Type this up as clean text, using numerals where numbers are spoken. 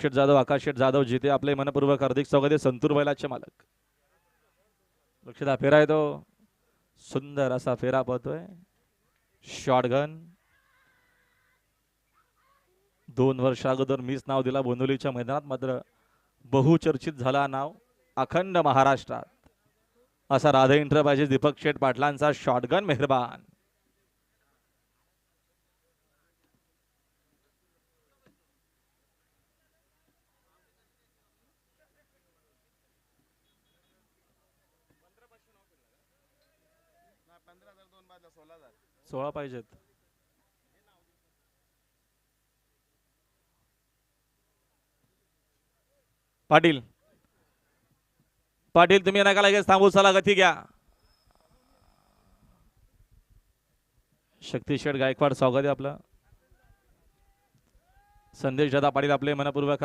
शेठ जाधव, आकाश शेठ जाधव जिथे आपले मनपूर्वक हार्दिक स्वागत आहे. संतूर बैलाचे मालक. लक्षदा फेरा आहे तो सुंदर असा फेरा पळतोय. शॉटगन 2 वर्ष अगोदर मीच नाव दिला बोंदवलीच्या मैदानात, मात्र बहुचर्चित झाला नाव अखंड महाराष्ट्रात असा राधा एंटरप्राइजेस दीपक शेठ पाटलांचा शॉटगन मेहरबान. सोळा पाहिजेत. पाटील पाटील तुम्ही नका लगेच थांबू, चला गती घ्या. शक्ती शेठ गायकवाड स्वागत आहे आपलं. संदेश दादा पाटील आपले मनपूर्वक